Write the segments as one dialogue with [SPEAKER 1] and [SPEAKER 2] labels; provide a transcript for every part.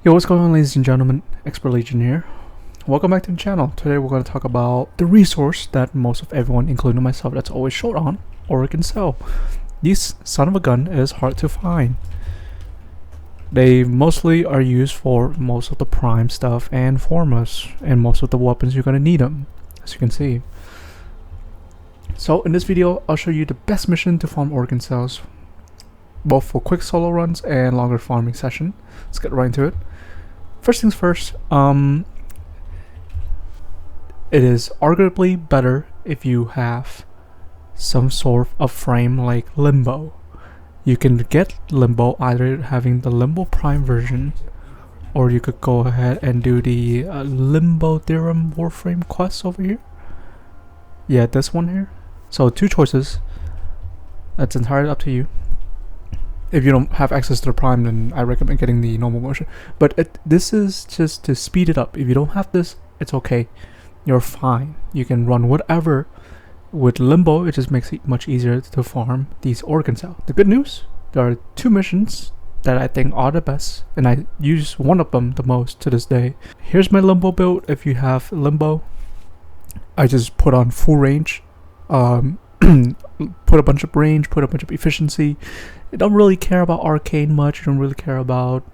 [SPEAKER 1] Yo, what's going on, ladies and gentlemen? Expert Legion here. Welcome back to the channel. Today we're going to talk about the resource that most of everyone, including myself, that's always short on, Orokin Cell. This son of a gun is hard to find. They mostly are used for most of the prime stuff and formas, and most of the weapons you're going to need them, as you can see. So in this video, I'll show you the best mission to farm Orokin Cells, both for quick solo runs and longer farming session. Let's get right into it. First things first, it is arguably better if you have some sort of frame like Limbo. You can get Limbo either having the Limbo Prime version, or you could go ahead and do the Limbo Theorem Warframe quest over here. Yeah, this one here. So two choices. That's entirely up to you. If you don't have access to the Prime, then I recommend getting the normal version. But this is just to speed it up. If you don't have this, it's okay. You're fine. You can run whatever. With Limbo, it just makes it much easier to farm these Orokin Cells. The good news, there are two missions that I think are the best, and I use one of them the most to this day. Here's my Limbo build. If you have Limbo, I just put on full range. Put a bunch of range, put a bunch of efficiency. You don't really care about arcane much. You don't really care about,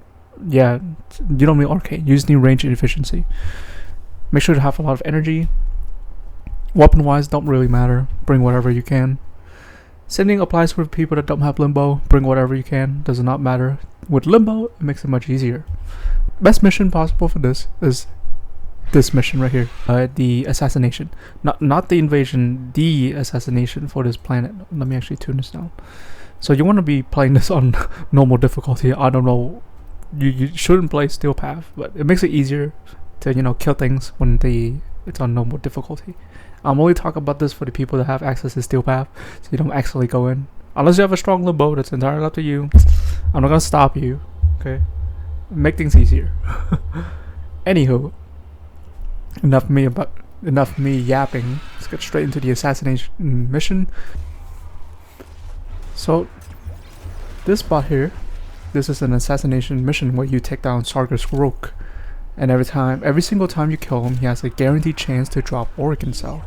[SPEAKER 1] you don't need arcane. You just need range and efficiency. Make sure to have a lot of energy. Weapon wise, don't really matter. Bring whatever you can. Sending applies for people that don't have Limbo. Bring whatever you can. Does not matter. With Limbo, it makes it much easier. Best mission possible for this is this mission right here, the assassination, not the invasion, the assassination for this planet. Let me actually tune this down. So you want to be playing this on normal difficulty. I don't know, you shouldn't play Steel Path, but it makes it easier to kill things when it's on normal difficulty. I'm only talking about this for the people that have access to Steel Path, so you don't actually go in unless you have a strong Limbo. That's entirely up to you. I'm not gonna stop you. Okay, make things easier. Anywho. Enough me yapping. Let's get straight into the assassination mission. So this bot here, this is an assassination mission where you take down Sarger's Rook, and every single time you kill him, he has a guaranteed chance to drop Orokin Cell.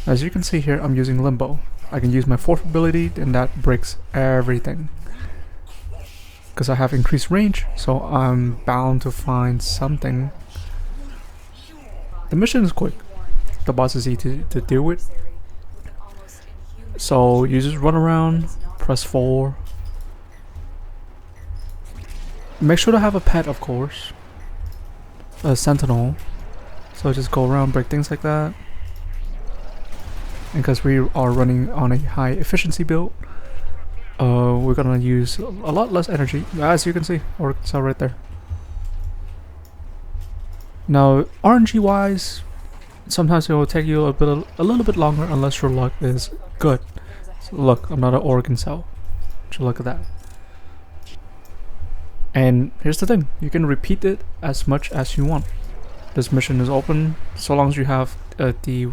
[SPEAKER 1] As you can see here, I'm using Limbo. I can use my fourth ability, and that breaks everything because I have increased range, so I'm bound to find something. The mission is quick. The boss is easy to deal with. So you just run around, press 4. Make sure to have a pet, of course. A sentinel. So just go around, break things like that. And because we are running on a high efficiency build, we're gonna use a lot less energy. As you can see, Orokin Cell right there. Now, RNG wise, sometimes it will take you a little bit longer unless your luck is good. So look, another Orokin Cell. Just look at that. And here's the thing, you can repeat it as much as you want. This mission is open so long as you have the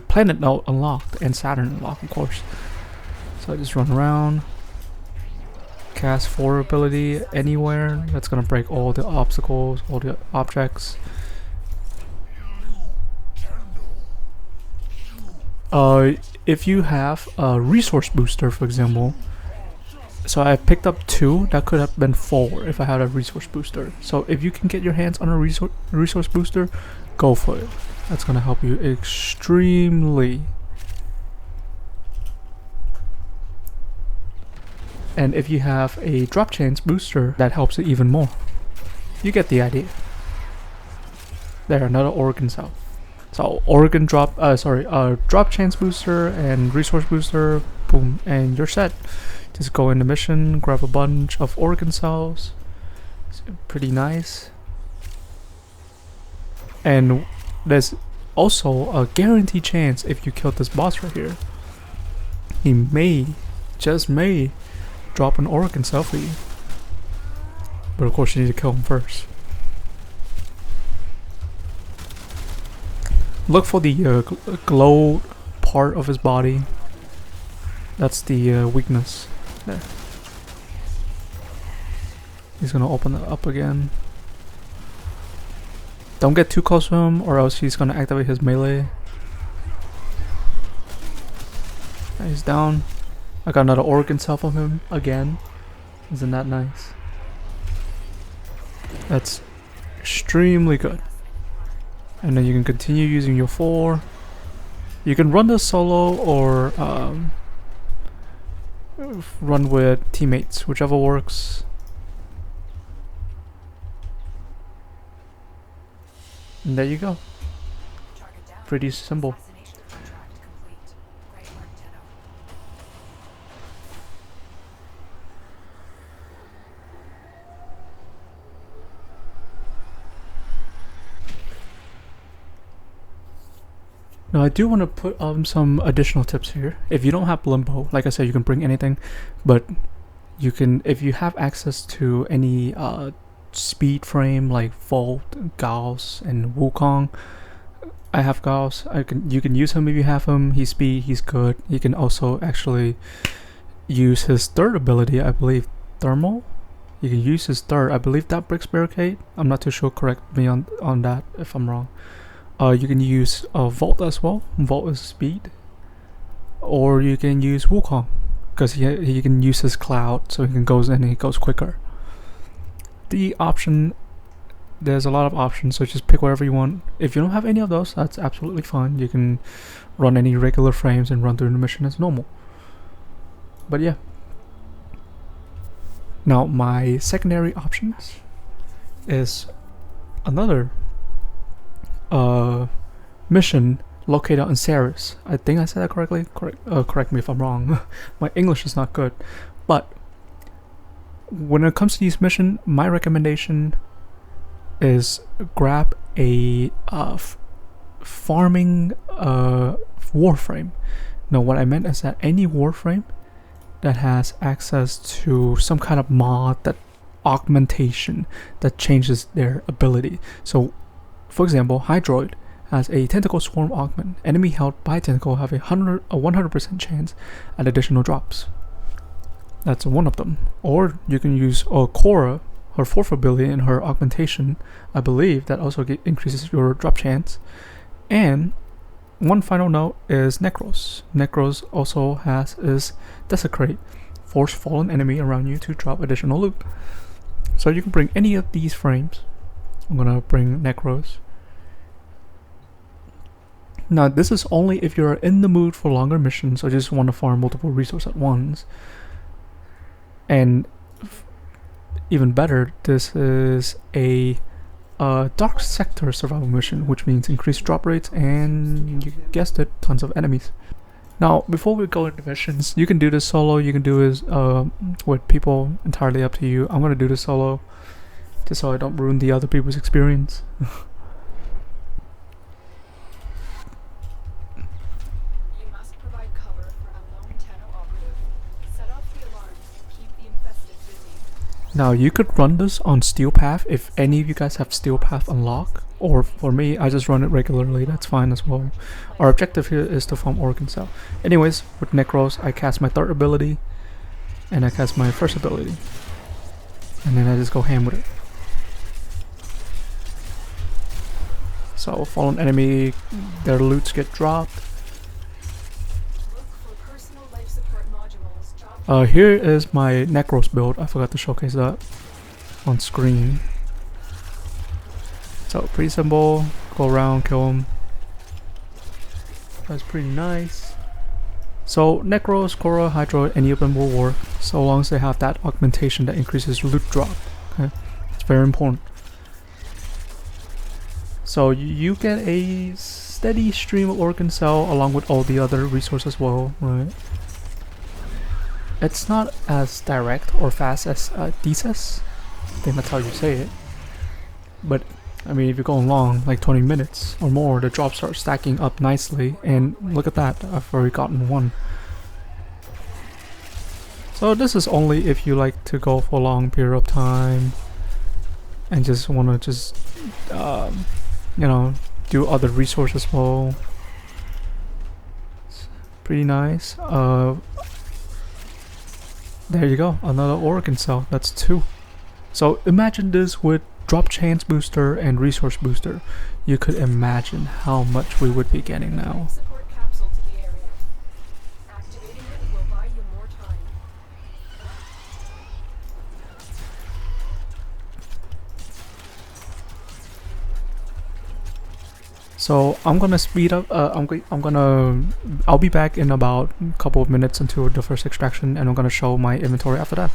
[SPEAKER 1] planet node unlocked and Saturn unlocked, of course. So I just run around. Cast 4 ability anywhere. That's gonna break all the obstacles, all the objects. If you have a resource booster, for example, so I picked up 2. That could have been 4 if I had a resource booster. So if you can get your hands on a resource booster, go for it. That's gonna help you extremely. And if you have a drop chance booster, that helps it even more. You get the idea. There, another Orokin Cell. So drop chance booster and resource booster, boom, and you're set. Just go in the mission, grab a bunch of Orokin Cells. It's pretty nice. And there's also a guaranteed chance if you kill this boss right here, he may, just may, drop an Orokin Cell for you. But of course you need to kill him first. Look for the glow part of his body. That's the weakness there. He's gonna open it up again. Don't get too close to him or else he's gonna activate his melee. He's down. I got another Orokin Cell from him again. Isn't that nice? That's extremely good. And then you can continue using your 4. You can run this solo or run with teammates, whichever works. And there you go. Pretty simple. Now I do want to put some additional tips here. If you don't have Limbo, like I said, you can bring anything, but you can, if you have access to any speed frame like Volt, Gauss, and Wukong. I have Gauss. You can use him if you have him. He's speed. He's good. You can also actually use his third ability. I believe Thermal. You can use his third. I believe that breaks barricade. I'm not too sure. Correct me on that if I'm wrong. You can use Volt as well. Volt is speed. Or you can use Wukong because he can use his cloud, so he can goes in and he goes quicker. The option, there's a lot of options, so just pick whatever you want. If you don't have any of those, that's absolutely fine. You can run any regular frames and run through the mission as normal. But yeah. Now my secondary options is another mission located in Ceres. I think I said that correctly. Correct me if I'm wrong. My English is not good, but when it comes to these missions, my recommendation is grab a farming Warframe. Now what I meant is that any Warframe that has access to some kind of mod, that augmentation that changes their ability. So for example, Hydroid has a Tentacle Swarm augment. Enemy held by Tentacle have a 100% chance at additional drops. That's one of them. Or you can use Korra, her 4th ability in her augmentation. I believe that also increases your drop chance. And one final note is Nekros. Nekros also has is Desecrate. Force fallen enemy around you to drop additional loot. So you can bring any of these frames. I'm gonna bring Nekros. Now this is only if you're in the mood for longer missions or just want to farm multiple resources at once. And even better, this is a dark sector survival mission, which means increased drop rates and, you guessed it, tons of enemies. Now before we go into missions, you can do this solo, you can do this with people, entirely up to you. I'm gonna do this solo just so I don't ruin the other people's experience. Now you could run this on Steel Path if any of you guys have Steel Path unlocked, or for me, I just run it regularly, that's fine as well. Our objective here is to farm Orokin Cell. Anyways, with Nekros, I cast my 3rd ability, and I cast my 1st ability. And then I just go ham with it. So fallen enemy, their loots get dropped. Here is my Nekros build. I forgot to showcase that on screen. So pretty simple. Go around, kill him. That's pretty nice. So Nekros, Korra, Hydro, any of them will work so long as they have that augmentation that increases loot drop. Okay, it's very important. So you get a steady stream of Orokin Cell along with all the other resources as well, right? It's not as direct or fast as Tethys. I think that's how you say it. But I mean, if you're going long, like 20 minutes or more, the drops start stacking up nicely. And look at that, I've already gotten one. So this is only if you like to go for a long period of time and just want to just, you know, do other resources as well. It's pretty nice. There you go, another Orokin Cell. That's 2. So imagine this with drop chance booster and resource booster. You could imagine how much we would be getting now.
[SPEAKER 2] Support capsule to the area. Activating it will buy you more time.
[SPEAKER 1] So I'm gonna speed up. I'll be back in about a couple of minutes until the first extraction, and I'm gonna show my inventory after that.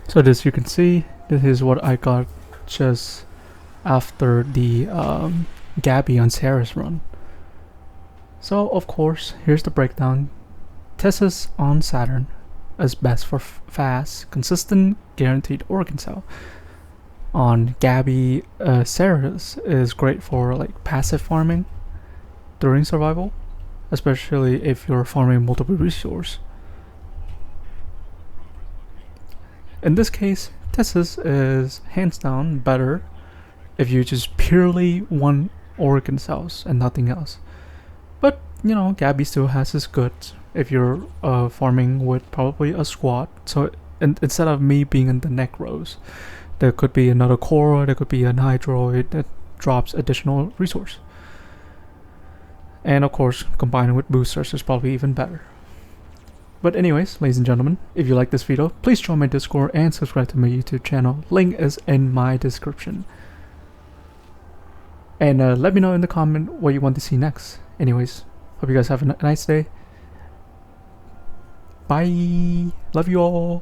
[SPEAKER 1] So as you can see, this is what I got just after the Gabii on Sarah's run. So of course, here's the breakdown. Tethys on Saturn is best for fast, consistent, guaranteed Orokin Cell. On Gabii, Sarah's is great for like passive farming during survival, especially if you're farming multiple resources. In this case, Tethys is hands down better if you just purely want Orokin Cells and nothing else. But, you know, Gabii still has its goods if you're farming with probably a squad. So instead of me being in the Nekros, there could be another core, there could be an Hydroid that drops additional resource. And of course, combining with boosters is probably even better. But anyways, ladies and gentlemen, if you like this video, please join my Discord and subscribe to my YouTube channel. Link is in my description. And let me know in the comment what you want to see next. Anyways, hope you guys have a nice day. Bye. Love you all.